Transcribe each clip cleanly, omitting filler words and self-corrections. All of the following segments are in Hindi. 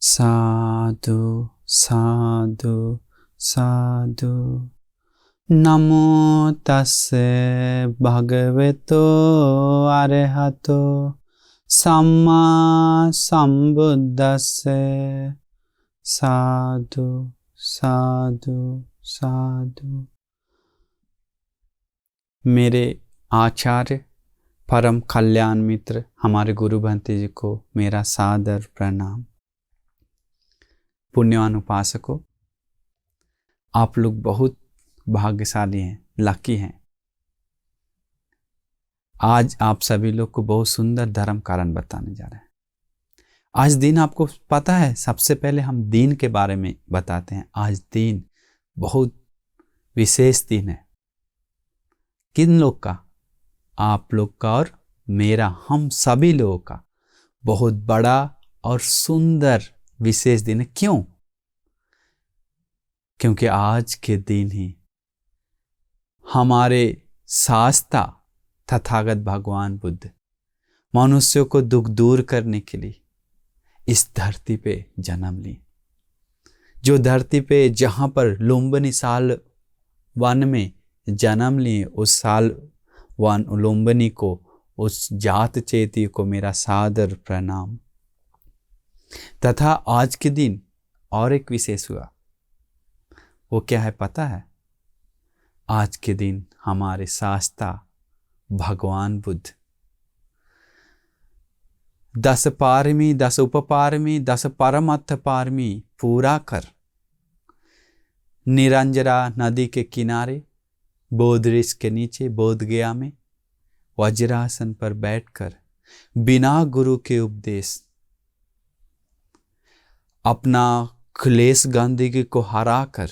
साधु साधु साधु। नमो तस्से भगवतो अरहतो सम्मा संबुद्दस्से। साधु साधु साधु। मेरे आचार्य परम कल्याण मित्र हमारे गुरु भंते जी को मेरा सादर प्रणाम। पुण्यवान उपासकों, आप लोग बहुत भाग्यशाली हैं, लकी हैं। आज आप सभी लोग को बहुत सुंदर धर्म कारण बताने जा रहे हैं। आज दिन आपको पता है, सबसे पहले हम दिन के बारे में बताते हैं। आज दिन बहुत विशेष दिन है। किन लोग का? आप लोग का और मेरा, हम सभी लोगों का बहुत बड़ा और सुंदर विशेष दिन है। क्यों? क्योंकि आज के दिन ही हमारे शास्ता तथागत भगवान बुद्ध मनुष्यों को दुख दूर करने के लिए इस धरती पे जन्म ली। जो धरती पे जहां पर लुम्बिनी साल वन में जन्म लिए, उस साल वन लुम्बिनी को, उस जात चेती को मेरा सादर प्रणाम। तथा आज के दिन और एक विशेष हुआ। वो क्या है पता है? आज के दिन हमारे शास्ता भगवान बुद्ध 10 पारमी, 10 उपपारमी, 10 परमर्थ पारमी पूरा कर निरंजरा नदी के किनारे बोध ऋषि के नीचे बोध गया में वज्रासन पर बैठकर बिना गुरु के उपदेश अपना क्लेश गंदगी को हराकर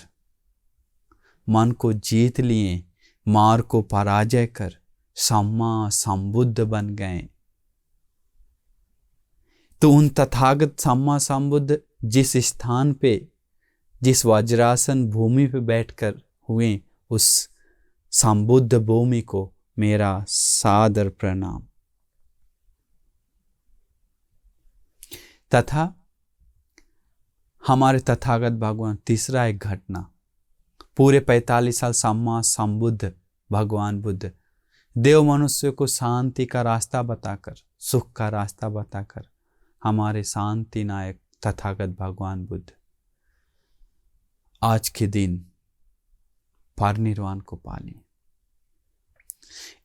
मन को जीत लिए, मार को पराजय कर सम्मा संबुद्ध बन गए। तो उन तथागत सम्मा संबुद्ध जिस स्थान पे, जिस वज्रासन भूमि पे बैठकर हुए, उस संबुद्ध भूमि को मेरा सादर प्रणाम। तथा हमारे तथागत भगवान, तीसरा एक घटना, पूरे 45 साल सम्मा संबुद्ध भगवान बुद्ध देव मनुष्य को शांति का रास्ता बताकर, सुख का रास्ता बताकर हमारे शांति नायक तथागत भगवान बुद्ध आज के दिन परिनिर्वाण को पा लिए।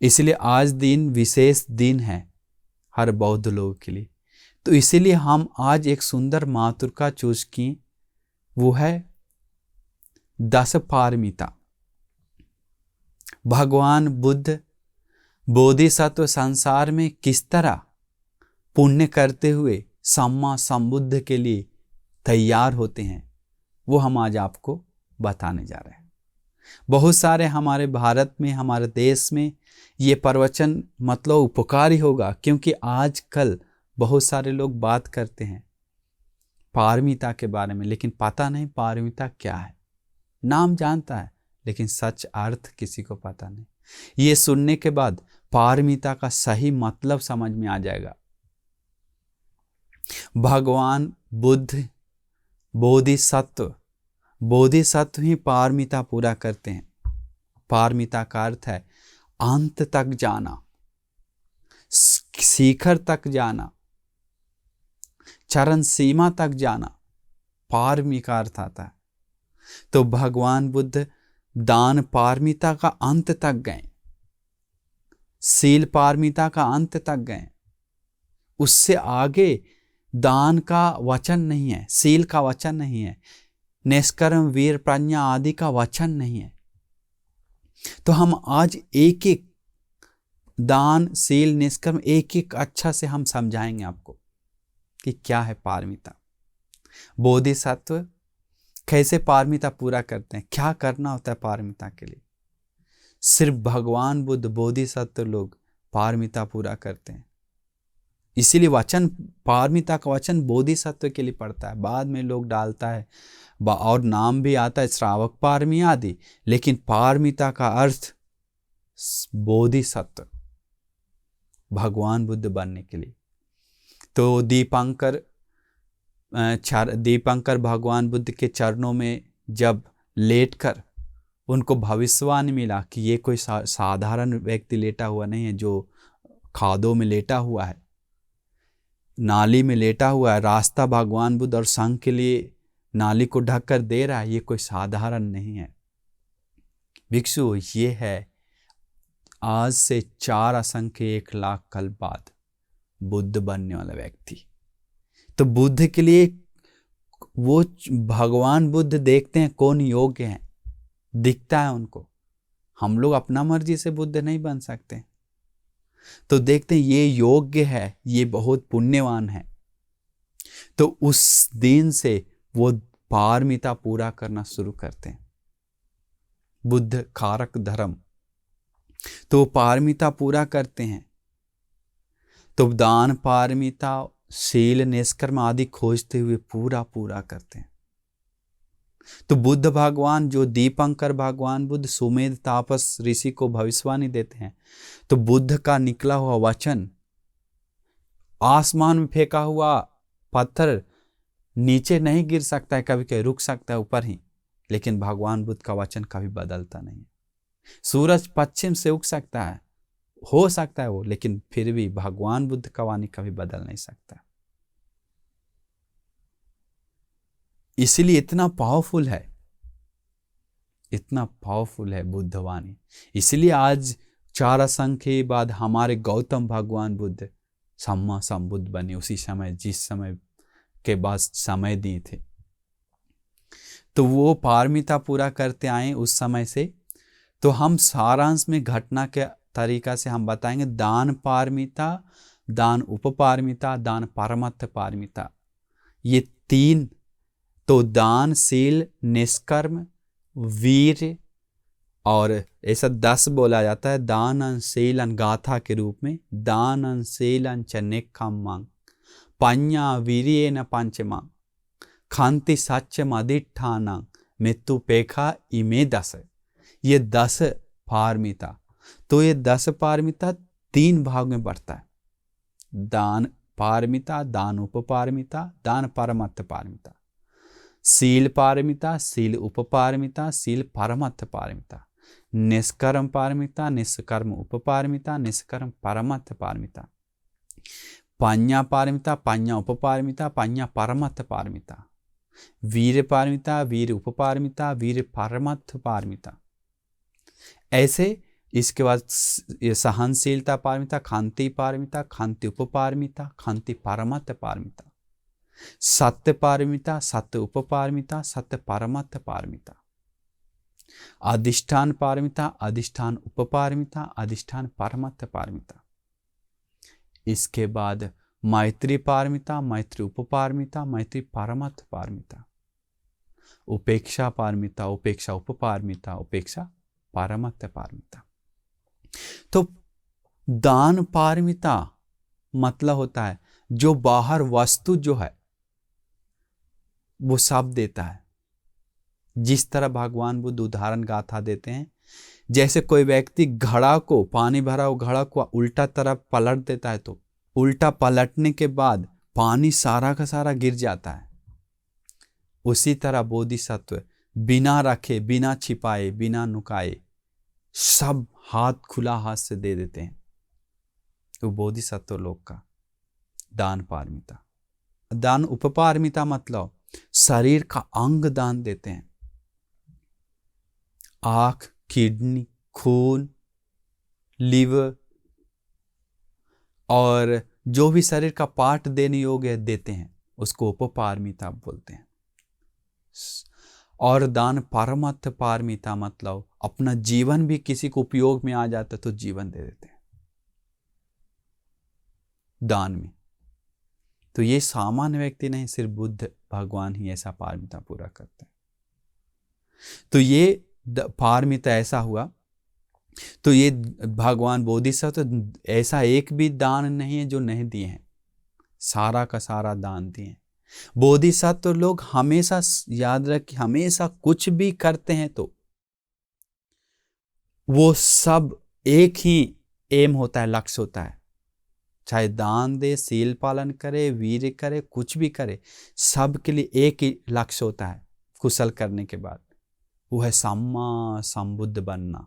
इसलिए आज दिन विशेष दिन है हर बौद्ध लोगों के लिए। तो इसीलिए हम आज एक सुंदर मातृका चूज की, वो है 10 पारमिता। भगवान बुद्ध बोधिसत्व संसार में किस तरह पुण्य करते हुए सम्मा संबुद्ध के लिए तैयार होते हैं, वो हम आज आपको बताने जा रहे हैं। बहुत सारे हमारे भारत में, हमारे देश में ये प्रवचन मतलब उपकारी होगा, क्योंकि आजकल बहुत सारे लोग बात करते हैं पारमिता के बारे में, लेकिन पता नहीं पारमिता क्या है। नाम जानता है लेकिन सच अर्थ किसी को पता नहीं। ये सुनने के बाद पारमिता का सही मतलब समझ में आ जाएगा। भगवान बुद्ध बोधिसत्व, बोधिसत्व ही पारमिता पूरा करते हैं। पारमिता का अर्थ है अंत तक जाना, शिखर तक जाना, चरण सीमा तक जाना, पारमी का अर्थ आता है। तो भगवान बुद्ध दान पारमिता का अंत तक गए, शील पारमिता का अंत तक गए। उससे आगे दान का वचन नहीं है, शील का वचन नहीं है, निष्कर्म वीर प्रज्ञा आदि का वचन नहीं है। तो हम आज एक एक दान, शील, निष्कर्म एक एक अच्छा से हम समझाएंगे आपको कि क्या है पारमिता। बोधिसत्व कैसे पारमिता पूरा करते हैं, क्या करना होता है पारमिता के लिए। सिर्फ भगवान बुद्ध बोधिसत्व लोग पारमिता पूरा करते हैं। इसीलिए वचन, पारमिता का वचन बोधिसत्व के लिए पड़ता है। बाद में लोग डालता है और नाम भी आता है श्रावक पारमी आदि, लेकिन पारमिता का अर्थ बोधिसत्व, भगवान बुद्ध बनने के लिए। तो दीपंकर दीपंकर भगवान बुद्ध के चरणों में जब लेटकर उनको भविष्यवाणी मिला कि ये कोई साधारण व्यक्ति लेटा हुआ नहीं है, जो खादों में लेटा हुआ है, नाली में लेटा हुआ है, रास्ता भगवान बुद्ध और संघ के लिए नाली को ढककर दे रहा है, ये कोई साधारण नहीं है। भिक्षु, ये है आज से 4 असंख्य 1 लाख कल बाद बुद्ध बनने वाला व्यक्ति। तो बुद्ध के लिए वो भगवान बुद्ध देखते हैं कौन योग्य है, दिखता है उनको। हम लोग अपना मर्जी से बुद्ध नहीं बन सकते, तो देखते हैं ये योग्य है, ये बहुत पुण्यवान है। तो उस दिन से वो पारमिता पूरा करना शुरू करते हैं, बुद्ध कारक धर्म। तो पारमिता पूरा करते हैं, तो दान पारमिता शील निष्कर्म आदि खोजते हुए पूरा करते हैं। तो बुद्ध भगवान, जो दीपंकर भगवान बुद्ध सुमेध तापस ऋषि को भविष्यवाणी देते हैं, तो बुद्ध का निकला हुआ वचन आसमान में फेंका हुआ पत्थर नीचे नहीं गिर सकता है, कभी कभी रुक सकता है ऊपर ही, लेकिन भगवान बुद्ध का वचन कभी बदलता नहीं है। सूरज पश्चिम से उग सकता है, हो सकता है वो, लेकिन फिर भी भगवान बुद्ध का वाणी कभी बदल नहीं सकता। इसलिए इतना पावरफुल है, इतना पावरफुल है बुद्ध वाणी। इसलिए आज 4 असंख्य बाद हमारे गौतम भगवान बुद्ध सम्मा संबुद्ध बने, उसी समय जिस समय के बाद समय दिए थे। तो वो पारमिता पूरा करते आए उस समय से। तो हम सारांश में घटना के तरीका से हम बताएंगे दान पारमिता, दान उपपारमिता, दान परमत्थ पारमिता, ये 3। तो दान, शील, निष्कर्म, वीर, और ऐसा 10 बोला जाता है दान शीलन गाथा के रूप में। दान शीलन च नेक्खम्मं पඤ्ඤा वीर्येण पंचमा खान्ति सत्यम अधिष्ठानं मृत्युपेक्षा इमे 10। ये 10 पारमिता। तो ये 10 पारमिता 3 भाग में बढ़ता है, दान पारमिता, दान उपपारमिता, दान परमत्थ पारमिता। शील पारमिता, शील उपपारमिता, शील परमत्थ पारमिता। निष्कर्म पारमिता, निष्कर्म उपपारमिता, निष्कर्म परमत्थ पारमिता। पඤ्ඤा पारमिता, पඤ्ඤा उपपारमिता, पඤ्ඤा परमत्थ पारमिता। वीर पारमिता, वीर उपपारमिता, वीर परमत्थ पारमिता। ऐसे इसके बाद सहनशीलता पारमिता, खांति पारमिता, खांति उपपारमिता, खांति परमत्थ पारमिता। सत्य पारमिता, सत्य उपपारमिता, सत्य परमत्थ पारमिता। अधिष्ठान पारमिता, अधिष्ठान उपपारमिता, अधिष्ठान परमत्थ पारमिता। इसके बाद मैत्री पारमिता, मैत्री उपपारमिता, मैत्री परमत्थ पारमिता। उपेक्षा पारमिता, उपेक्षा उपपारमिता, उपेक्षा परमत्थ पारमिता। तो दान पारमिता मतलब होता है जो बाहर वस्तु जो है वो सब देता है। जिस तरह भगवान बुद्ध उदाहरण गाथा देते हैं, जैसे कोई व्यक्ति घड़ा को, पानी भरा हुआ घड़ा को उल्टा तरफ पलट देता है, तो उल्टा पलटने के बाद पानी सारा का सारा गिर जाता है। उसी तरह बोधिसत्व बिना रखे, बिना छिपाए, बिना नुकाए सब हाथ खुला हाथ से दे देते हैं। तो बोधिसत्व लोग का दान पारमिता। दान उपपारमिता मतलब शरीर का अंग दान देते हैं, आंख, किडनी, खून, लीवर और जो भी शरीर का पार्ट देने योग्य देते हैं, उसको उपपारमिता बोलते हैं। और दान परमत्थ पारमिता मतलब अपना जीवन भी किसी को उपयोग में आ जाता तो जीवन दे देते हैं दान में। तो ये सामान्य व्यक्ति नहीं, सिर्फ बुद्ध भगवान ही ऐसा पारमिता पूरा करते हैं। तो ये पारमिता ऐसा हुआ। तो ये भगवान बोधिसत्व तो ऐसा एक भी दान नहीं है जो नहीं दिए हैं, सारा का सारा दान दिए हैं। बोधिसत्व लोग हमेशा याद रखें, हमेशा कुछ भी करते हैं तो वो सब एक ही एम होता है, लक्ष्य होता है। चाहे दान दे, सील पालन करे, वीर्य करे, कुछ भी करे, सब के लिए एक ही लक्ष्य होता है कुशल करने के बाद, वो है सम्मा संबुद्ध बनना।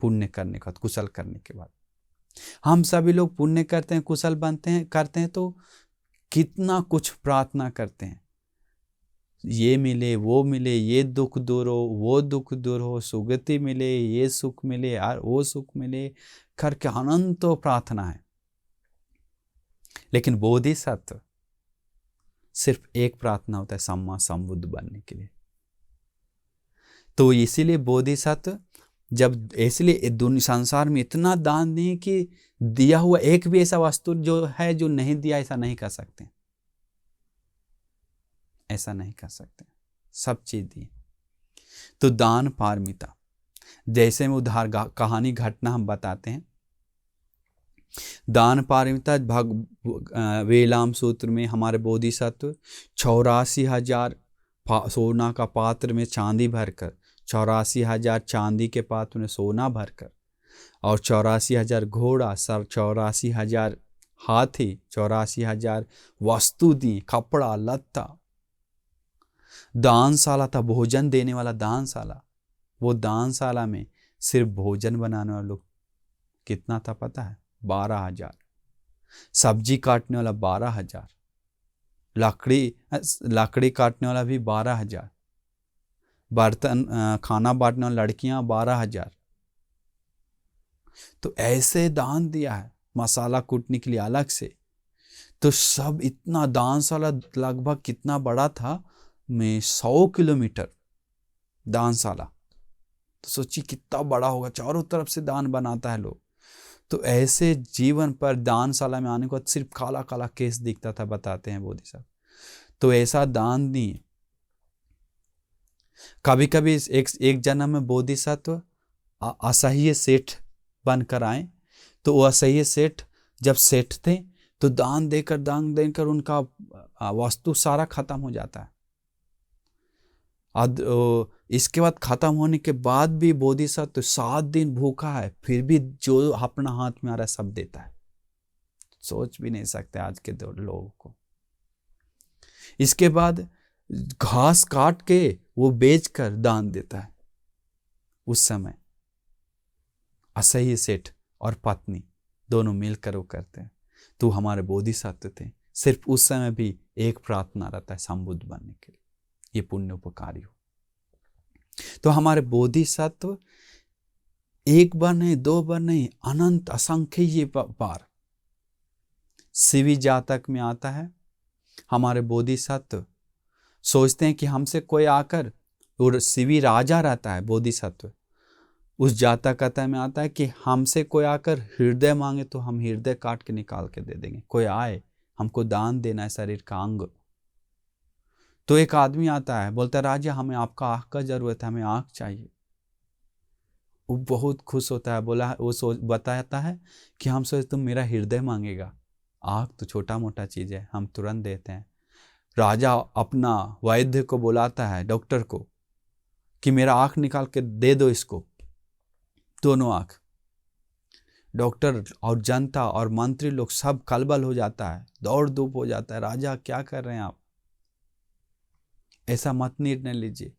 पुण्य करने का, कुशल करने के बाद हम सभी लोग पुण्य करते हैं, कुशल बनते हैं, करते हैं तो कितना कुछ प्रार्थना करते हैं, ये मिले, वो मिले, ये दुख दूर हो, वो दुख दूर हो, सुगति मिले, ये सुख मिले, और वो सुख मिले, करके अनंत प्रार्थना है। लेकिन बोधिसत्व सिर्फ एक प्रार्थना होता है, सम्मा संबुद्ध बनने के लिए। तो इसीलिए बोधिसत्व जब, इसलिए संसार में इतना दान नहीं कि दिया हुआ एक भी ऐसा वस्तु जो है जो नहीं दिया, ऐसा नहीं कर सकते, ऐसा नहीं कर सकते, सब चीज दी। तो दान पारमिता, जैसे में उदाहरण कहानी घटना हम बताते हैं, दान पारमिता वेलाम सूत्र में हमारे बोधिसत्व 84,000 सोना का पात्र में चांदी भरकर, 84,000 चांदी के पात्र में सोना भरकर, और 84,000 घोड़ा, 84,000 हाथी, 84,000 वस्तु दी, कपड़ा लत्ता। दानशाला था, भोजन देने वाला दानशाला। वो दानशाला में सिर्फ भोजन बनाने वाले लोग कितना था पता है? 12,000। सब्जी काटने वाला 12,000, लकड़ी काटने वाला भी 12,000, बर्तन खाना बांटने वाली लड़कियां 12,000। तो ऐसे दान दिया है, मसाला कूटने के लिए अलग से। तो सब इतना दानशाला लगभग कितना बड़ा था, में 100 किलोमीटर दानशाला। तो सोचिए कितना बड़ा होगा, चारों तरफ से दान बनाता है लोग। तो ऐसे जीवन पर दानशाला में आने को सिर्फ काला काला केस दिखता था, बताते हैं बोधिसत्व। तो ऐसा दान दिए। कभी कभी एक जन्म में बोधिसत्व असह्य सेठ बनकर आए। तो वो असह्य सेठ जब सेठ थे तो दान देकर उनका वस्तु सारा खत्म हो जाता है। इसके बाद खत्म होने के बाद भी बोधिसत्व 7 दिन भूखा है, फिर भी जो अपना हाथ में आ रहा है सब देता है। सोच भी नहीं सकते आज के लोगों को। इसके बाद घास काट के वो बेचकर दान देता है। उस समय असह्य सेठ और पत्नी दोनों मिलकर वो करते हैं। तो हमारे बोधिसत्व थे, सिर्फ उस समय भी एक प्रार्थना रहता है, संबुद्ध बनने के लिए, ये पुण्य उपकारी हो। तो हमारे बोधिसत्व एक बार नहीं, 2 बार नहीं, अनंत असंख्य बार। शिवी जातक में आता है, हमारे बोधिसत्व सोचते हैं कि हमसे कोई आकर, और शिवी राजा रहता है बोधिसत्व, उस जातक कथा में आता है कि हमसे कोई आकर हृदय मांगे तो हम हृदय काट के निकाल के दे देंगे। कोई आए, हमको दान देना है शरीर का अंग। तो एक आदमी आता है, बोलता है राजा हमें आपका आँख का जरूरत है, हमें आँख चाहिए। वो बहुत खुश होता है, बोला वो बताता है कि हम सोचते तुम मेरा हृदय मांगेगा, आँख तो छोटा मोटा चीज है, हम तुरंत देते हैं। राजा अपना वैद्य को बुलाता है, डॉक्टर को, कि मेरा आँख निकाल के दे दो इसको, दोनों आँख। डॉक्टर और जनता और मंत्री लोग सब कलबल हो जाता है, दौड़ धूप हो जाता है। राजा क्या कर रहे हैं आप, ऐसा मत निर्णय लीजिए,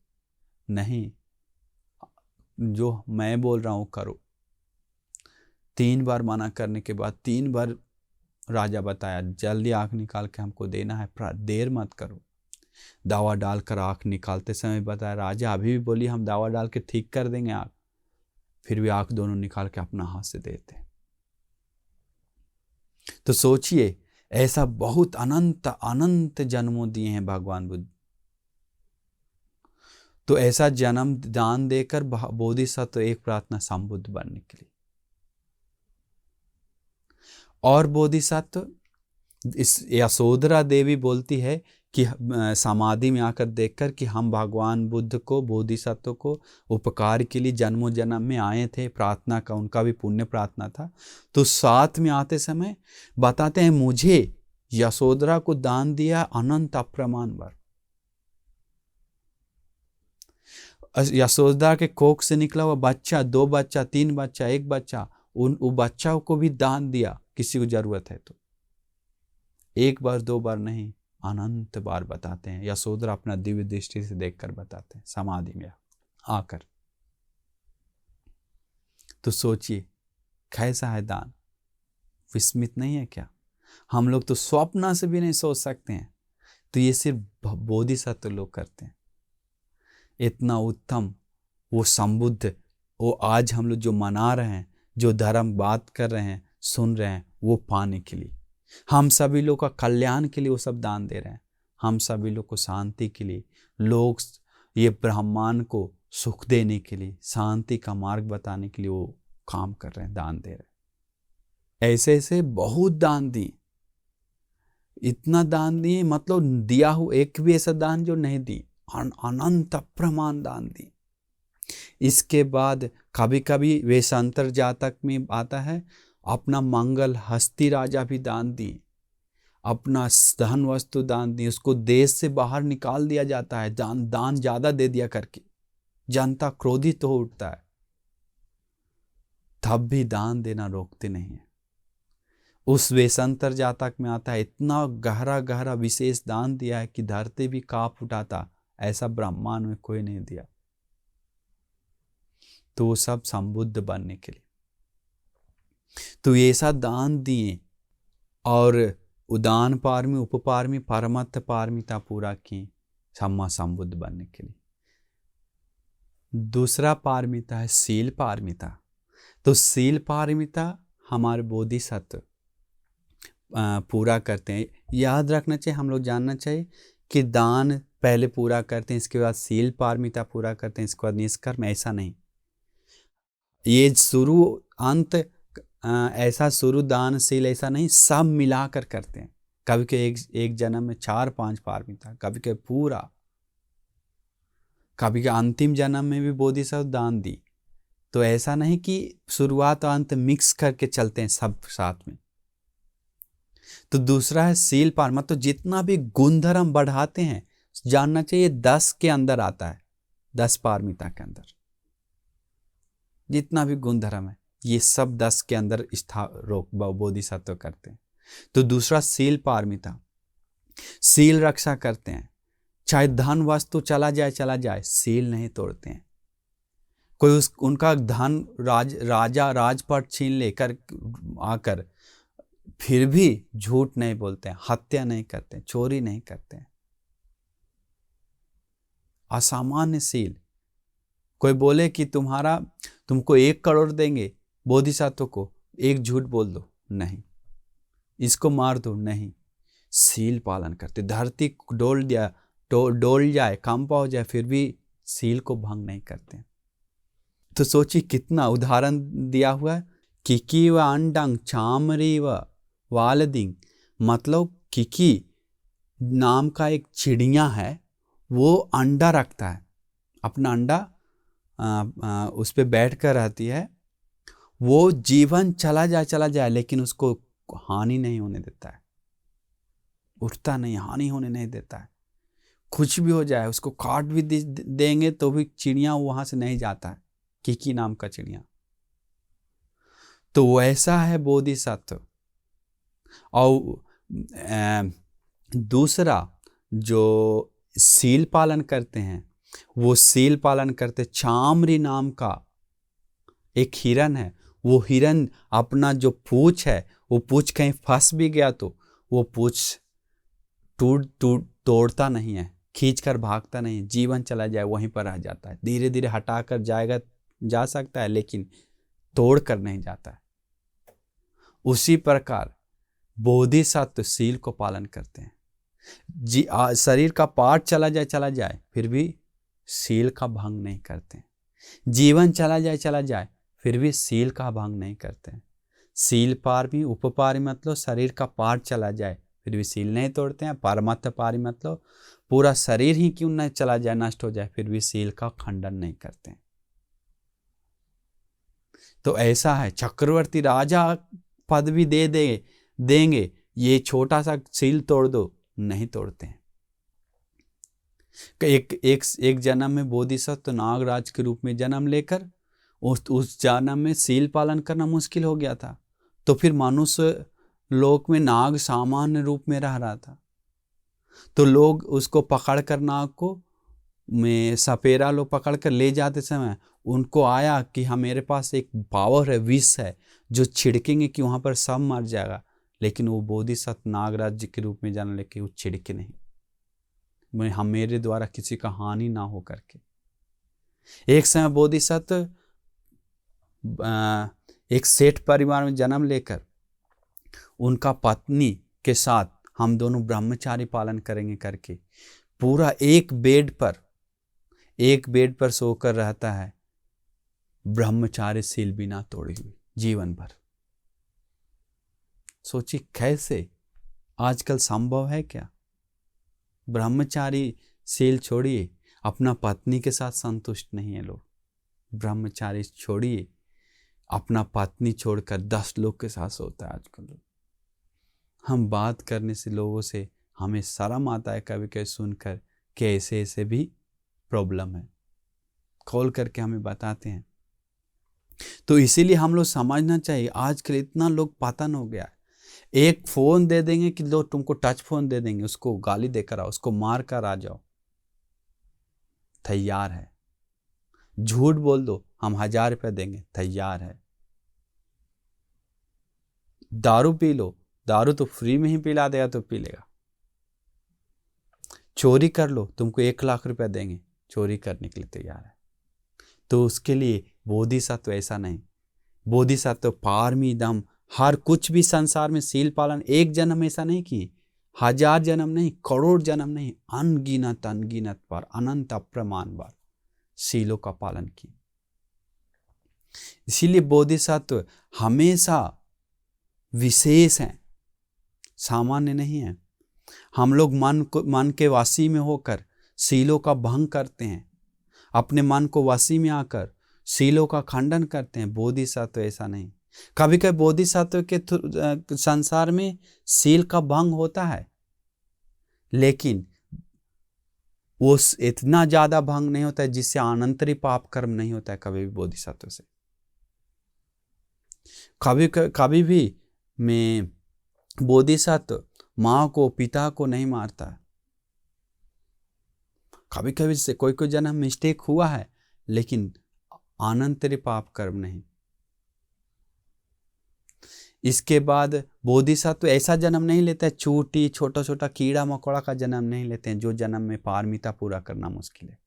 नहीं, जो मैं बोल रहा हूं करो। 3 बार मना करने के बाद 3 बार राजा बताया जल्दी आंख निकाल के हमको देना है, देर मत करो। दवा डालकर आंख निकालते समय बताया राजा अभी भी बोली हम दवा डाल के ठीक कर देंगे आंख, फिर भी आंख दोनों निकाल के अपना हाथ से देते। तो सोचिए ऐसा बहुत अनंत अनंत जन्मों दिए हैं भगवान बुद्ध। तो ऐसा जन्म दान देकर बोधिसत्व एक प्रार्थना संबुद्ध बनने के लिए। और बोधिसत्व, इस यशोधरा देवी बोलती है कि समाधि में आकर देखकर कि हम भगवान बुद्ध को, बोधिसत्व को उपकार के लिए जन्मों जन्म में आए थे, प्रार्थना का उनका भी पुण्य प्रार्थना था। तो साथ में आते समय बताते हैं मुझे यशोधरा को दान दिया अनंत अप्रमाण बार। यशोदा के कोख से निकला हुआ बच्चा, 2 बच्चा, 3 बच्चा, 1 बच्चा, वो बच्चाओं को भी दान दिया, किसी को जरूरत है तो। एक बार दो बार नहीं, अनंत बार बताते हैं। यशोधरा अपना दिव्य दृष्टि से देखकर बताते हैं समाधि में आकर। तो सोचिए कैसा है दान, विस्मित नहीं है क्या? हम लोग तो स्वप्न से भी नहीं सोच सकते हैं, तो ये सिर्फ बोधिसत्व लोग करते हैं। इतना उत्तम वो संबुद्ध, वो आज हम लोग जो मना रहे हैं, जो धर्म बात कर रहे हैं, सुन रहे हैं, वो पाने के लिए, हम सभी लोग का कल्याण के लिए वो सब दान दे रहे हैं। हम सभी लोग को शांति के लिए, लोग ये ब्रह्मांड को सुख देने के लिए, शांति का मार्ग बताने के लिए वो काम कर रहे हैं, दान दे रहे हैं। ऐसे ऐसे बहुत दान दिए, इतना दान दिए, मतलब दिया हो एक भी ऐसा दान जो नहीं दी, अनंत अप्रमाण दान दी। इसके बाद कभी कभी वेशांतर जातक में आता है, अपना मंगल हस्ती राजा भी दान दी, अपना धन वस्तु दान दी, उसको देश से बाहर निकाल दिया जाता है दान ज्यादा दे दिया करके, जनता क्रोधित हो उठता है, तब भी दान देना रोकते नहीं है। उस वेशांतर जातक में आता है, इतना गहरा गहरा विशेष दान दिया है कि धरती भी कांप उठाता, ऐसा ब्रह्मांड में कोई नहीं दिया। तो वो सब संबुद्ध बनने के लिए तो ऐसा दान दिए, और उदान पारमी उपपारमी परमत्थ पारमिता पूरा की, सम्मा संबुद्ध बनने के लिए। दूसरा पारमिता है शील पारमिता। तो शील पारमिता हमारे बोधिसत्व पूरा करते हैं। याद रखना चाहिए, हम लोग जानना चाहिए कि दान पहले पूरा करते हैं, इसके बाद शील पारमिता पूरा करते हैं, इसके बाद निष्कर्म, ऐसा नहीं। ये शुरू अंत ऐसा शुरू दान शील ऐसा नहीं, सब मिलाकर करते हैं। कभी के एक जन्म में 4-5 पारमिता, कभी के पूरा, कभी के अंतिम जन्म में भी बोधिसत्व दान दी। तो ऐसा नहीं कि शुरुआत और अंत मिक्स करके चलते हैं सब साथ में। तो दूसरा है शील पार, मतलब जितना भी गुणधर्म बढ़ाते हैं, जानना चाहिए 10 के अंदर आता है, 10 पारमिता के अंदर जितना भी गुणधर्म है, ये सब 10 के अंदर बोधिसत्व करते हैं। तो दूसरा शील पारमिता, शील रक्षा करते हैं, चाहे धन वस्तु चला जाए शील नहीं तोड़ते हैं। कोई उनका धन राजा राजपट छीन लेकर आकर फिर भी झूठ नहीं बोलते हैं, हत्या नहीं करते, चोरी नहीं करते हैं। असामान्य शील। कोई बोले कि तुमको 1 करोड़ देंगे बोधिसत्व को, एक झूठ बोल दो, नहीं। इसको मार दो, नहीं। शील पालन करते, धरती डोल जाए, कंपा हो जाए, फिर भी शील को भंग नहीं करते। तो सोचिए कितना उदाहरण दिया हुआ है। किकी व अंडंग चामरी व वालदिंग, मतलब किकी नाम का एक चिड़िया है, वो अंडा रखता है, अपना अंडा उस पर बैठ कर रहती है। वो जीवन चला जाए लेकिन उसको हानि नहीं होने देता है, उठता नहीं, हानि होने नहीं देता है। कुछ भी हो जाए, उसको काट भी देंगे तो भी चिड़िया वहां से नहीं जाता है, किकी नाम का चिड़िया। तो वैसा है बोधिसत्व। और दूसरा जो शील पालन करते हैं, वो शील पालन करते, चामरी नाम का एक हिरन है। वो हिरन अपना जो पूंछ है, वो पूंछ कहीं फंस भी गया तो वो पूंछ तोड़ता नहीं है, खींचकर भागता नहीं, जीवन चला जाए वहीं पर रह जाता है। धीरे धीरे हटाकर जा सकता है, लेकिन तोड़ कर नहीं जाता है। उसी प्रकार बोधिसत्व शील को पालन करते हैं। शरीर का पार्ट चला जाए फिर भी शील का भंग नहीं करते। जीवन चला जाए फिर भी शील का भंग नहीं करते। शील पारमी उपपारमी मतलब शरीर का पार्ट चला जाए फिर भी शील नहीं तोड़ते हैं। परमत्थ पारमी मतलब पूरा शरीर ही क्यों न चला जाए, नष्ट हो जाए, फिर भी शील का खंडन नहीं करते। तो ऐसा है, चक्रवर्ती राजा पद भी देंगे, ये छोटा सा शील तोड़ दो, नहीं तोड़ते हैं। एक जन्म में बोधिसत्व नागराज के रूप में जन्म लेकर उस जन्म में सील पालन करना मुश्किल हो गया था, तो फिर मनुष्य लोक में नाग सामान्य रूप में रह रहा था। तो लोग उसको पकड़ कर, नाग को में सपेरा लोग पकड़ कर ले जाते समय उनको आया कि हाँ मेरे पास एक पावर है, विष है, जो छिड़केंगे कि वहाँ पर सब मर जाएगा। लेकिन वो बोधिसत्व नागराज के रूप में जाने लेके वो छिड़के नहीं, मैं हम मेरे द्वारा किसी का हानि ना हो करके। एक समय बोधिसत्व एक सेठ परिवार में जन्म लेकर उनका पत्नी के साथ हम दोनों ब्रह्मचारी पालन करेंगे करके पूरा एक बेड पर सोकर रहता है, ब्रह्मचारी सील बिना तोड़े हुए जीवन भर। सोचिए कैसे आजकल संभव है क्या? ब्रह्मचारी सील छोड़िए, अपना पत्नी के साथ संतुष्ट नहीं है लोग। ब्रह्मचारी छोड़िए, अपना पत्नी छोड़कर 10 लोग के साथ सोता है आजकल लोग। हम बात करने से लोगों से हमें शर्म आता है कभी कभी सुनकर कि ऐसे ऐसे भी प्रॉब्लम है, खोल करके हमें बताते हैं। तो इसीलिए हम लोग समझना चाहिए, आजकल इतना लोग पतन हो गया है। एक फोन दे देंगे कि लो तुमको टच फोन दे देंगे, उसको गाली देकर आओ, उसको मार कर आ जाओ, तैयार है। झूठ बोल दो, हम 1000 रुपये देंगे, तैयार है। दारू पी लो, दारू तो फ्री में ही पिला देगा तो पी लेगा। चोरी कर लो, तुमको 1 लाख रुपया देंगे, चोरी करने के लिए तैयार है। तो उसके लिए बोधिसत्व ऐसा नहीं। बोधिसत्व पारमी दम, हर कुछ भी संसार में सील पालन एक जन्म ऐसा नहीं किए, 1000 जन्म नहीं, करोड़ जन्म नहीं, अनगिनत बार, अनंत अप्रमाण बार सीलों का पालन किए। इसीलिए बोधिसत्व हमेशा विशेष हैं, सामान्य नहीं है। हम लोग मन के वासी में होकर सीलों का भंग करते हैं, अपने मन को वासी में आकर सीलों का खंडन करते हैं। बोधिसत्व ऐसा नहीं। कभी कभी बोधिसत्व के संसार में सील का भंग होता है, लेकिन वो इतना ज्यादा भंग नहीं होता है जिससे अनंतरी पाप कर्म नहीं होता है कभी भी बोधिसत्व से। कभी भी में बोधिसत्व माँ को पिता को नहीं मारता। कभी कभी से कोई जन्म मिस्टेक हुआ है, लेकिन अनंतरी पाप कर्म नहीं। इसके बाद बोधिसत्व ऐसा जन्म नहीं लेता है, छोटा छोटा कीड़ा मकोड़ा का जन्म नहीं लेते हैं, जो जन्म में पारमिता पूरा करना मुश्किल है।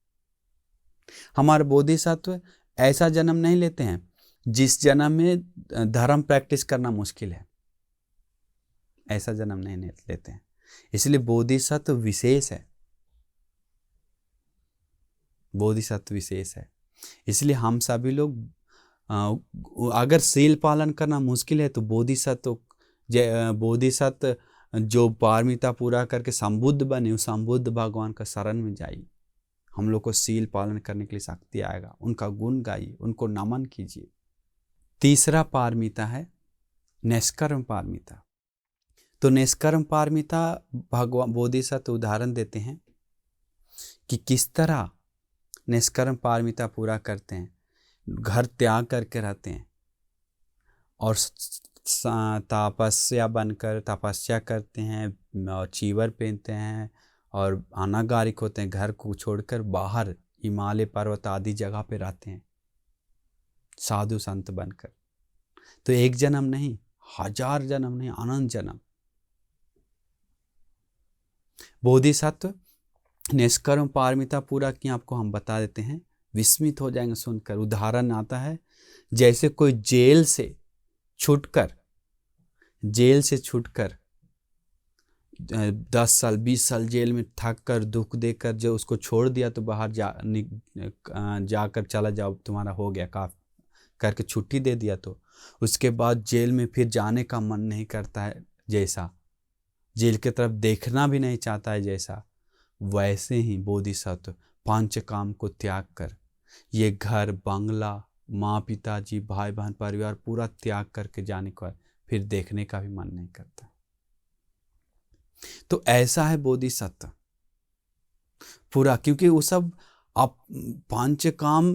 हमारे बोधिसत्व ऐसा जन्म नहीं लेते हैं जिस जन्म में धर्म प्रैक्टिस करना मुश्किल है, ऐसा जन्म नहीं लेते हैं। इसलिए बोधिसत्व विशेष है, बोधिसत्व विशेष है। इसलिए हम सभी लोग अगर सील पालन करना मुश्किल है तो बोधिसत्व जो पारमिता पूरा करके संबुद्ध बने, उस संबुद्ध भगवान का शरण में जाइए। हम लोग को सील पालन करने के लिए शक्ति आएगा। उनका गुण गाइए, उनको नमन कीजिए। तीसरा पारमिता है निष्कर्म पारमिता। तो निष्कर्म पारमिता भगवान बोधिसत्व उदाहरण देते हैं कि किस तरह निष्कर्म पारमिता पूरा करते हैं। घर त्याग करके रहते हैं और तपस्या बनकर तपस्या करते हैं और चीवर पहनते हैं और अनागारिक होते हैं। घर को छोड़कर बाहर हिमालय पर्वत आदि जगह पे रहते हैं साधु संत बनकर। तो एक जन्म नहीं, 1000 जन्म नहीं, अनंत जन्म। बोधिसत्व निष्कर्म पारमिता पूरा किया, आपको हम बता देते हैं, विस्मित हो जाएंगे सुनकर। उदाहरण आता है, जैसे कोई जेल से छूटकर 10 साल 20 साल जेल में थक कर दुख देकर जो उसको छोड़ दिया तो बाहर जाकर चला जाओ, तुम्हारा हो गया काफ करके छुट्टी दे दिया, तो उसके बाद जेल में फिर जाने का मन नहीं करता है, जैसा जेल की तरफ देखना भी नहीं चाहता है, जैसा वैसे ही बोधिसत्व 5 काम को त्याग कर, ये घर बंगला माँ पिताजी भाई बहन परिवार पूरा त्याग करके जाने को फिर देखने का भी मन नहीं करता। तो ऐसा है बोधिसत्व पूरा, क्योंकि वो सब आप 5 काम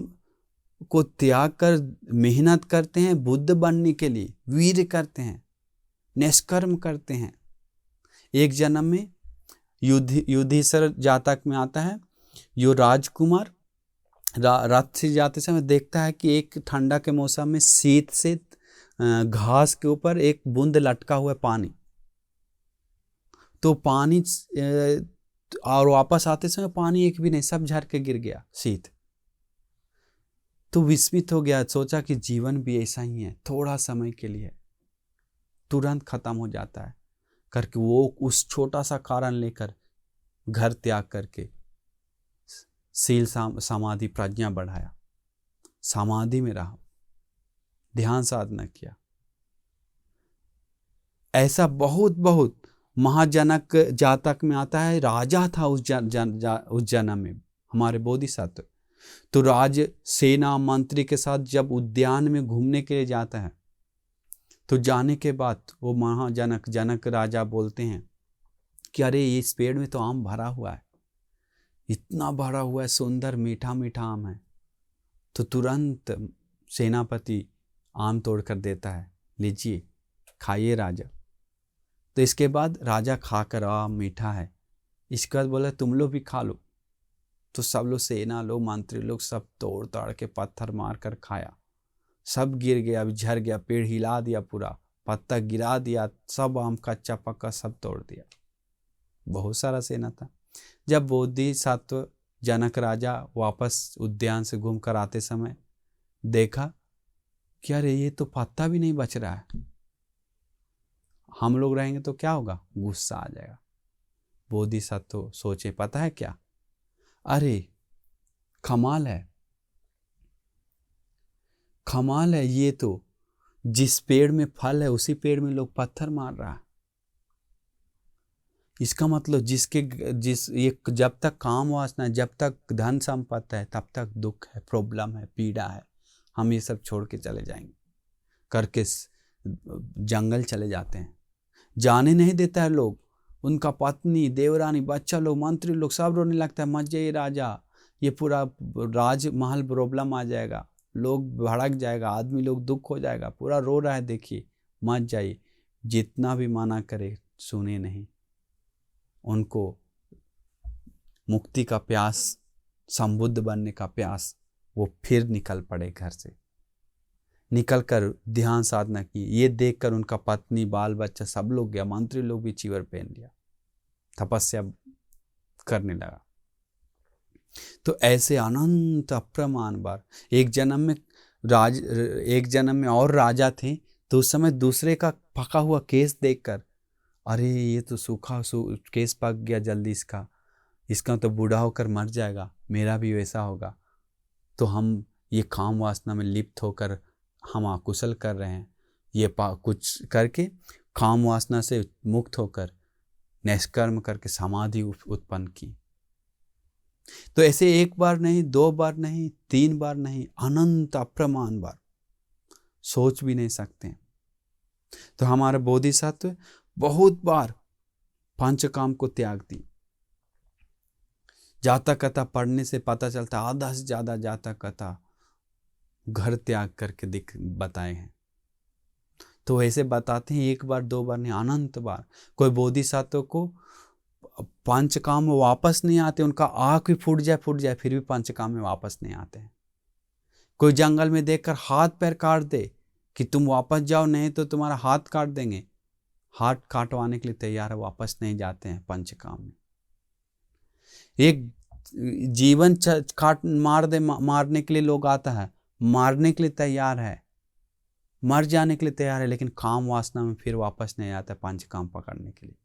को त्याग कर मेहनत करते हैं बुद्ध बनने के लिए, वीर करते हैं, निष्कर्म करते हैं। एक जन्म में युधिष्ठिर जातक में आता है, यो राजकुमार रथ से जाते समय देखता है कि एक ठंडा के मौसम में शीत से घास के ऊपर एक बूंद लटका हुआ है पानी। तो पानी और वापस आते समय पानी एक भी नहीं, सब झर के गिर गया शीत। तो विस्मित हो गया, सोचा कि जीवन भी ऐसा ही है, थोड़ा समय के लिए तुरंत खत्म हो जाता है करके वो उस छोटा सा कारण लेकर घर त्याग करके शील समाधि प्रज्ञा बढ़ाया, समाधि में रहा, ध्यान साधना किया। ऐसा बहुत महाजनक जातक में आता है, राजा था उस जन्म में हमारे बोधिसत्व। तो राज सेना मंत्री के साथ जब उद्यान में घूमने के लिए जाता है, तो जाने के बाद वो जनक राजा बोलते हैं कि अरे इस पेड़ में तो आम भरा हुआ है, इतना भरा हुआ है, सुंदर मीठा मीठा आम है। तो तुरंत सेनापति आम तोड़ कर देता है, लीजिए खाइए राजा। तो इसके बाद राजा खाकर आम मीठा है, इसके बाद बोला तुम लोग भी खा लो। तो सब लोग, सेना लोग, मंत्री लोग सब तोड़ ताड़ के पत्थर मार कर खाया, सब गिर गया, अभी झड़ गया, पेड़ हिला दिया, पूरा पत्ता गिरा दिया, सब आम कच्चा पक्का सब तोड़ दिया। बहुत सारा सेना था। जब बोधिसत्व जनक राजा वापस उद्यान से घूम कर आते समय देखा कि अरे ये तो पत्ता भी नहीं बच रहा है, हम लोग रहेंगे तो क्या होगा, गुस्सा आ जाएगा। बोधिसत्व सोचे पता है क्या, अरे कमाल है, कमाल है, ये तो जिस पेड़ में फल है उसी पेड़ में लोग पत्थर मार रहा है। इसका मतलब ये जब तक काम वासना, जब तक धन संपत्ति है तब तक दुख है, प्रॉब्लम है, पीड़ा है, हम ये सब छोड़ के चले जाएंगे करके जंगल चले जाते हैं। जाने नहीं देता है लोग, उनका पत्नी, देवरानी, बच्चा लोग, मंत्री लोग सब रोने लगता है, मत जाइए राजा, ये पूरा राजमहल प्रॉब्लम आ जाएगा, लोग भड़क जाएगा, आदमी लोग दुख हो जाएगा, पूरा रो रहा है, देखिए मत जाइए। जितना भी मना करे सुने नहीं, उनको मुक्ति का प्यास, संबुद्ध बनने का प्यास, वो फिर निकल पड़े घर से, निकल कर ध्यान साधना की। ये देखकर उनका पत्नी, बाल बच्चा सब लोग गया, मंत्री लोग भी चीवर पहन लिया, तपस्या करने लगा। तो ऐसे अनंत अप्रमाण बार एक जन्म में और राजा थे। तो उस समय दूसरे का पका हुआ केस देखकर, अरे ये तो सूखा केस पक गया जल्दी, इसका तो बूढ़ा होकर मर जाएगा, मेरा भी वैसा होगा। तो हम ये काम वासना में लिप्त होकर हम अकुशल कर रहे हैं, ये कुछ करके काम वासना से मुक्त होकर निष्कर्म करके समाधि उत्पन्न की। तो ऐसे एक बार नहीं, दो बार नहीं, 3 बार नहीं, अनंत अप्रमाण बार, सोच भी नहीं सकते। तो हमारे बोधिसत्व बहुत बार पंचकाम को त्याग दी। जातक कथा पढ़ने से पता चलता आधा से ज्यादा जातक कथा घर त्याग करके बताए हैं। तो ऐसे बताते हैं, एक बार दो बार नहीं, अनंत बार। कोई बोधिसत्व को पंचकाम में वापस नहीं आते, उनका आँख भी फूट जाए फिर भी पंचकाम में वापस नहीं आते हैं। कोई जंगल में देखकर हाथ पैर काट दे कि तुम वापस जाओ, नहीं तो तुम्हारा हाथ काट देंगे, हाथ काटवाने के लिए तैयार है, वापस नहीं जाते हैं पंचकाम में। एक जीवन मारने के लिए लोग आता है, मारने के लिए तैयार है, मर जाने के लिए तैयार है, लेकिन काम वासना में फिर वापस नहीं आता पंचकाम पकड़ने के लिए।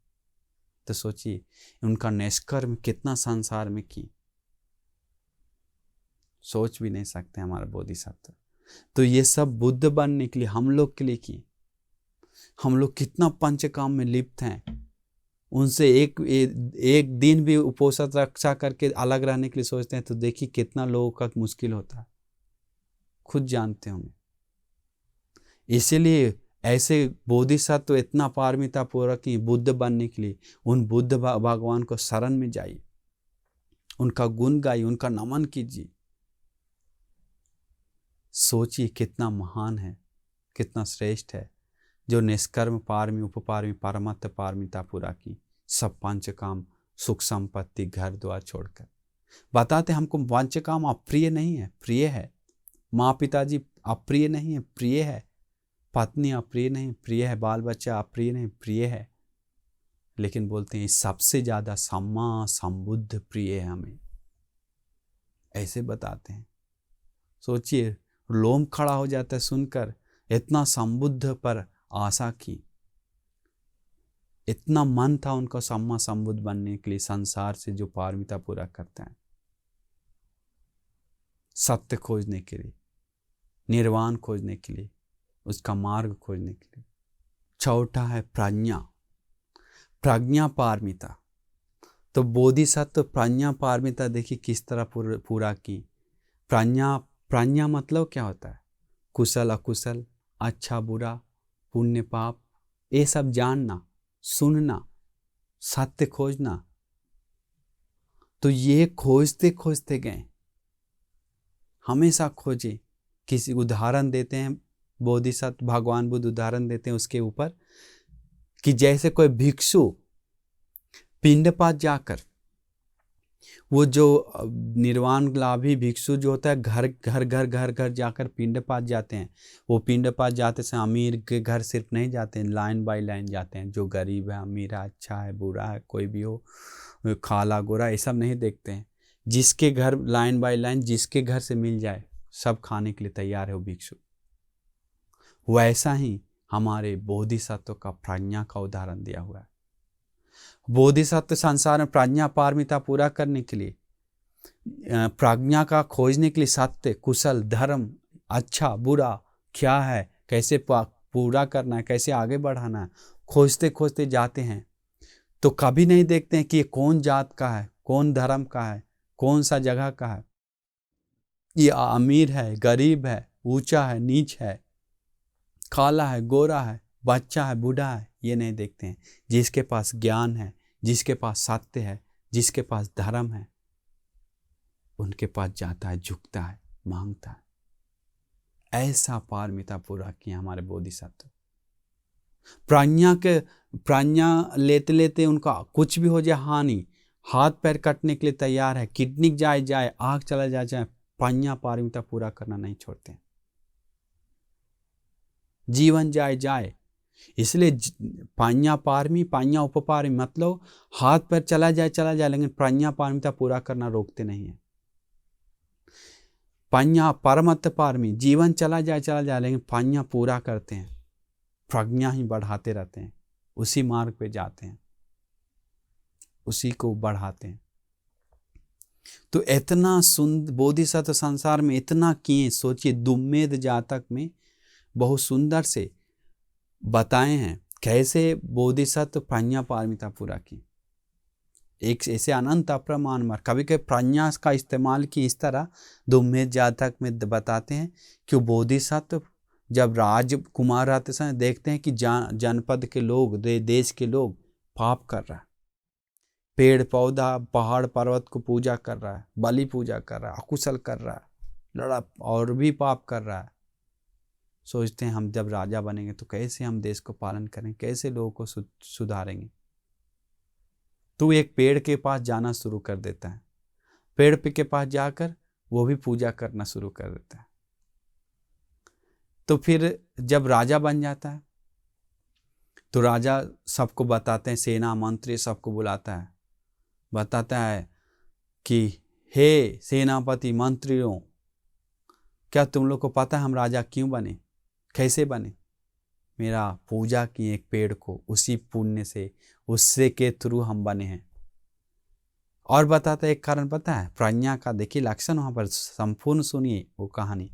तो सोचिए उनका निष्कर्म कितना संसार में की, सोच भी नहीं सकते हमारा बोधिसत्व। तो ये सब बुद्ध बनने के लिए हम लोग के लिए की। हम लोग कितना पंचकाम में लिप्त हैं, उनसे एक दिन भी उपोषण रक्षा करके अलग रहने के लिए सोचते हैं, तो देखिए कितना लोगों का मुश्किल होता है, खुद जानते होंगे। इसीलिए ऐसे बोधिसत्व इतना पारमिता पूर्वक कि बुद्ध बनने के लिए उन बुद्ध भगवान को शरण में जाइए, उनका गुण गाइए, उनका नमन कीजिए। सोचिए कितना महान है, कितना श्रेष्ठ है, जो निष्कर्म पारमी उपपारमी परमत्त पारमिता पूरा की, सब पंचकाम सुख संपत्ति घर द्वार छोड़कर। बताते हमको पंचकाम अप्रिय नहीं है, प्रिय है। माँ पिताजी अप्रिय नहीं है, प्रिय है। पत्नी अप्रिय नहीं, प्रिय है। बाल बच्चा अप्रिय नहीं, प्रिय है। लेकिन बोलते हैं सबसे ज्यादा सम्मा संबुद्ध प्रिय है हमें, ऐसे बताते हैं। सोचिए, लोम खड़ा हो जाता है सुनकर, इतना संबुद्ध पर आशा की, इतना मन था उनका सम्मा संबुद्ध बनने के लिए, संसार से जो पारमिता पूरा करता है, सत्य खोजने के लिए, निर्वाण खोजने के लिए, उसका मार्ग खोजने के लिए। चौथा है प्रज्ञा, प्रज्ञा पारमिता। तो बोधिसत्व प्रज्ञा पारमिता देखिए किस तरह पूरा की। प्रज्ञा मतलब क्या होता है? कुशल अकुशल, अच्छा बुरा, पुण्य पाप, ये सब जानना, सुनना, सत्य खोजना। तो ये खोजते खोजते गए, हमेशा खोजे। किसी उदाहरण देते हैं बोधिसत्व, भगवान बुद्ध उदाहरण देते हैं उसके ऊपर कि जैसे कोई भिक्षु पिंडपात जाकर, वो जो निर्वाण लाभी भिक्षु जो होता है घर घर जाकर पिंडपात जाते हैं। वो पिंडपात जाते से अमीर के घर सिर्फ नहीं जाते हैं, लाइन बाय लाइन जाते हैं। जो गरीब है, अमीर है, अच्छा है, बुरा है, कोई भी हो, काला गोरा, ये सब नहीं देखते हैं। जिसके घर लाइन बाय लाइन, जिसके घर से मिल जाए सब खाने के लिए तैयार है वो भिक्षु। वैसा ही हमारे बोधिसत्व का प्रज्ञा का उदाहरण दिया हुआ है। बोधिसत्व संसार में प्रज्ञा पारमिता पूरा करने के लिए, प्रज्ञा का खोजने के लिए, सत्य कुशल धर्म, अच्छा बुरा क्या है, कैसे पूरा करना है, कैसे आगे बढ़ाना है, खोजते खोजते जाते हैं। तो कभी नहीं देखते हैं कि ये कौन जात का है, कौन धर्म का है, कौन सा जगह का है, ये अमीर है, गरीब है, ऊंचा है, नीच है, काला है, गोरा है, बच्चा है, बूढ़ा है, ये नहीं देखते हैं। जिसके पास ज्ञान है, जिसके पास सत्य है, जिसके पास धर्म है, उनके पास जाता है, झुकता है, मांगता है। ऐसा पारमिता पूरा किया हमारे बोधिसत्व। प्रज्ञा लेते लेते उनका कुछ भी हो जाए हानि, हाथ पैर कटने के लिए तैयार है, किडनी जाए, आग चला जाए, प्रज्ञा पारमिता पूरा करना नहीं छोड़ते। जीवन जाए, इसलिए प्रज्ञा पारमी, प्रज्ञा उपपारमी मतलब हाथ पैर चला जाए, लेकिन प्रज्ञा पारमिता पूरा करना रोकते नहीं है। प्रज्ञा परमत्त पारमी, जीवन चला जाए, लेकिन प्रज्ञा पूरा करते हैं, प्रज्ञा ही बढ़ाते रहते हैं, उसी मार्ग पे जाते हैं, उसी को बढ़ाते हैं। तो इतना सुंदर बोधिसत्व संसार में इतना किए। सोचिए, दुम्मेद जातक में बहुत सुंदर से बताए हैं कैसे बोधिसत्व प्रज्ञा पारमिता पूरा की। एक ऐसे अनंत अप्रमाण मार्ग, कभी कभी प्रज्ञा का इस्तेमाल की इस तरह दुम्मेद जातक में बताते हैं कि बोधिसत्व जब राजकुमार रहते समय देखते हैं कि जनपद के लोग, देश के लोग पाप कर रहा है, पेड़ पौधा पहाड़ पर्वत को पूजा कर रहा है, बलि पूजा कर रहा है, अकुशल कर रहा है, लड़ा और भी पाप कर रहा है। सोचते हैं हम जब राजा बनेंगे तो कैसे हम देश को पालन करें, कैसे लोगों को सुधारेंगे। तो एक पेड़ के पास जाना शुरू कर देता है, पेड़ के पास जाकर वो भी पूजा करना शुरू कर देता है। तो फिर जब राजा बन जाता है तो राजा सबको बताते हैं, सेना मंत्री सबको बुलाता है, बताता है कि हे सेनापति मंत्रियों, क्या तुम लोग को पता है हम राजा क्यों बने, कैसे बने? मेरा पूजा किए एक पेड़ को, उसी पुण्य से, उससे के थ्रू हम बने हैं। और बताता है एक कारण, पता है प्रज्ञा का, देखिए लक्षण वहां पर संपूर्ण सुनिए वो कहानी।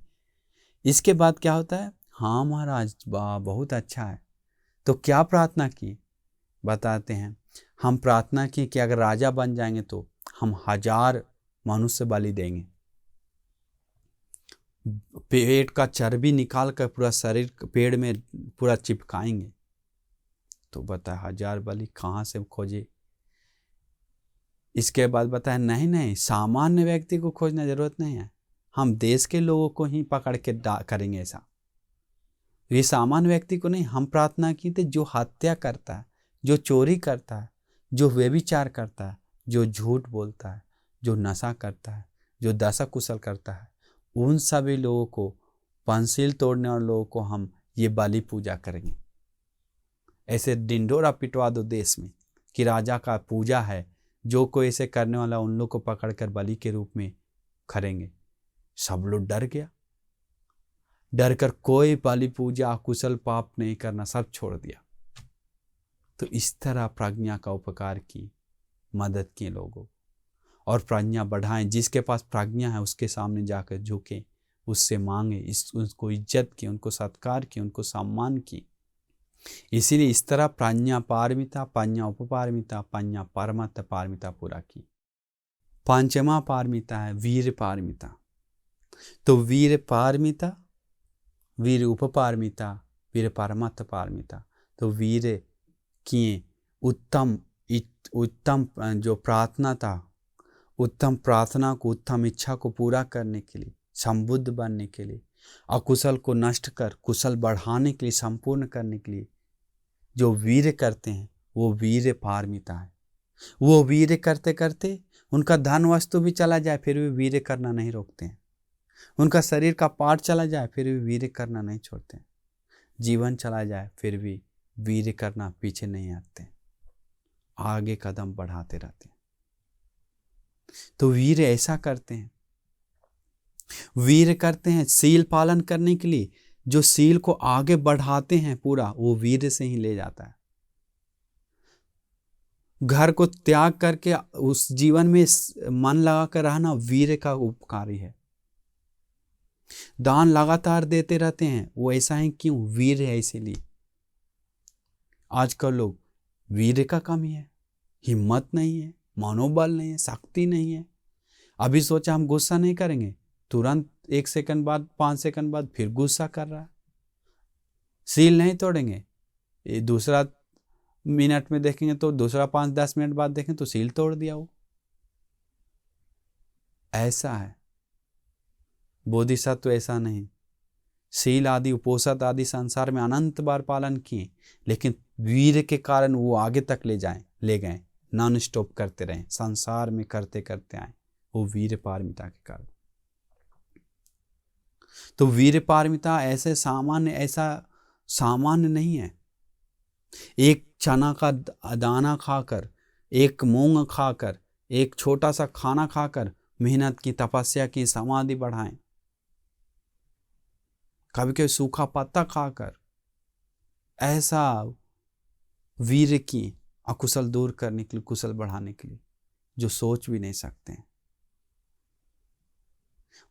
इसके बाद क्या होता है, हाँ महाराज वाह बहुत अच्छा है, तो क्या प्रार्थना की? बताते हैं, हम प्रार्थना की कि अगर राजा बन जाएंगे तो हम 1000 मनुष्य बलि देंगे, पेट का चर्बी निकाल कर पूरा शरीर पेड़ में पूरा चिपकाएंगे। तो बताया 1000 बलि कहाँ से खोजे? इसके बाद बताया नहीं सामान्य व्यक्ति को खोजना जरूरत नहीं है, हम देश के लोगों को ही पकड़ के करेंगे ऐसा। ये सामान्य व्यक्ति को नहीं, हम प्रार्थना की थी जो हत्या करता है, जो चोरी करता है, जो व्यभिचार करता है, जो झूठ बोलता है, जो नशा करता है, जो दशा कुशल करता है, उन सभी लोगों को, पंसील तोड़ने वाले लोगों को हम ये बलि पूजा करेंगे। ऐसे डिंडोरा पिटवा दो देश में कि राजा का पूजा है, जो कोई ऐसे करने वाला उन लोग को पकड़कर बलि के रूप में करेंगे। सब लोग डर गया, डर कर कोई बलि पूजा कुशल पाप नहीं करना, सब छोड़ दिया। तो इस तरह प्रज्ञा का उपकार की, मदद किए लोगों, और प्रज्ञा बढ़ाएं। जिसके पास प्रज्ञा है उसके सामने जाकर झुके, उससे मांगे, उसको इज्जत की, उनको सत्कार की, उनको सम्मान की। इसीलिए इस तरह प्रज्ञा पारमिता, प्रज्ञा उपपारमिता, प्रज्ञा परमत पारमिता पूरा की। पांचवा पारमिता है वीर पारमिता। तो वीर पारमिता, वीर उपपारमिता, वीर परमत पारमिता। तो वीर किए उत्तम जो प्रार्थना था, उत्तम प्रार्थना को, उत्तम इच्छा को पूरा करने के लिए, संबुद्ध बनने के लिए, अकुशल को नष्ट कर कुशल बढ़ाने के लिए, संपूर्ण करने के लिए जो वीर करते हैं वो वीर पारमिता है। वो वीर करते करते उनका धन वस्तु भी चला जाए फिर भी वीर करना नहीं रोकते हैं। उनका शरीर का पार्ट चला जाए फिर भी वीर करना नहीं छोड़ते हैं। जीवन चला जाए फिर भी वीर करना पीछे नहीं हटते, आगे कदम बढ़ाते रहते हैं। तो वीर ऐसा करते हैं, वीर करते हैं सील पालन करने के लिए। जो सील को आगे बढ़ाते हैं पूरा, वो वीर से ही ले जाता है। घर को त्याग करके उस जीवन में मन लगाकर रहना वीर का उपकारी है। दान लगातार देते रहते हैं, वो ऐसा है क्यों? वीर है इसीलिए। आजकल लोग वीर का कमी है, हिम्मत नहीं है, मनोबल नहीं है, शक्ति नहीं है। अभी सोचा हम गुस्सा नहीं करेंगे, तुरंत 1 सेकंड बाद 5 सेकंड बाद फिर गुस्सा कर रहा है। सील नहीं तोड़ेंगे, ये दूसरा मिनट में देखेंगे तो दूसरा 5-10 मिनट बाद देखें तो सील तोड़ दिया वो। ऐसा है बोधिसत्व, ऐसा नहीं। सील आदि उपोषद आदि संसार में अनंत बार पालन किए, लेकिन वीर के कारण वो आगे तक ले गए, नॉन स्टॉप करते रहे, संसार में करते करते आए, वो वीर पारमिता के कारण। तो वीर पारमिता ऐसा सामान्य नहीं है। एक चना का दाना खाकर, एक मूंग खाकर, एक छोटा सा खाना खाकर मेहनत की, तपस्या की, समाधि बढ़ाएं। कभी कभी सूखा पत्ता खाकर ऐसा वीर की अकुशल दूर करने के लिए, कुशल बढ़ाने के लिए, जो सोच भी नहीं सकते हैं।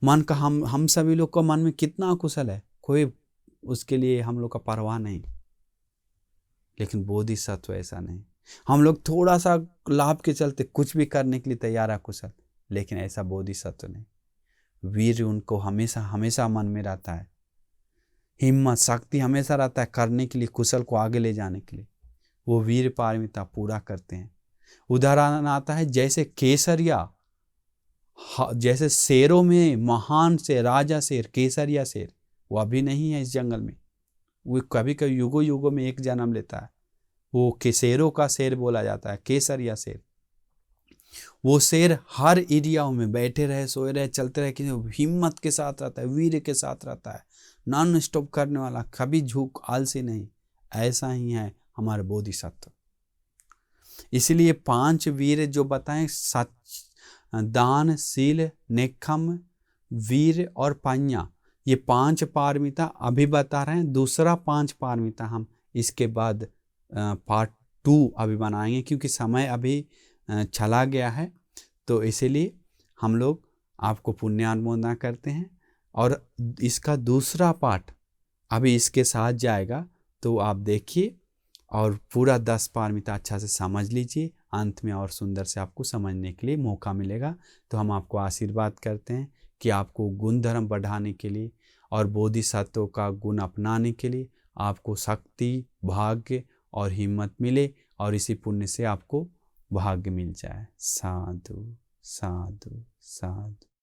मन का हम सभी लोग को मन में कितना अकुशल है, कोई उसके लिए हम लोग का परवाह नहीं। लेकिन बोधिसत्व ऐसा नहीं। हम लोग थोड़ा सा लाभ के चलते कुछ भी करने के लिए तैयार है कुशल, लेकिन ऐसा बोधिसत्व नहीं। वीर उनको हमेशा हमेशा मन में रहता है, हिम्मत शक्ति हमेशा रहता है करने के लिए, कुशल को आगे ले जाने के लिए। वो वीर पारमिता पूरा करते हैं। उदाहरण आता है जैसे केसरिया, जैसे शेरों में महान से राजा शेर, केसरिया शेर, वो अभी नहीं है इस जंगल में, वो कभी कभी युगों युगों में एक जन्म लेता है। वो शेरों का शेर बोला जाता है, केसरिया शेर। वो शेर हर एरिया में बैठे रहे, सोए रहे, चलते रहे, कि हिम्मत के साथ रहता है, वीर के साथ रहता है, नॉन स्टॉप करने वाला, कभी झूठ आलसी नहीं। ऐसा ही है हमारे बोधिसत्व। इसलिए 5 वीर जो बताएं, सच, दान, सील, नेक्खम, वीर और प्रज्ञा, ये 5 पारमिता अभी बता रहे हैं। दूसरा 5 पारमिता हम इसके बाद पार्ट 2 अभी बनाएंगे, क्योंकि समय अभी चला गया है। तो इसीलिए हम लोग आपको पुण्यानुमोदना करते हैं, और इसका दूसरा पार्ट अभी इसके साथ जाएगा, तो आप देखिए और पूरा 10 पारमिता अच्छा से समझ लीजिए। अंत में और सुंदर से आपको समझने के लिए मौका मिलेगा। तो हम आपको आशीर्वाद करते हैं कि आपको गुण धर्म बढ़ाने के लिए और बोधिसत्व का गुण अपनाने के लिए आपको शक्ति, भाग्य और हिम्मत मिले, और इसी पुण्य से आपको भाग्य मिल जाए। साधु साधु साधु।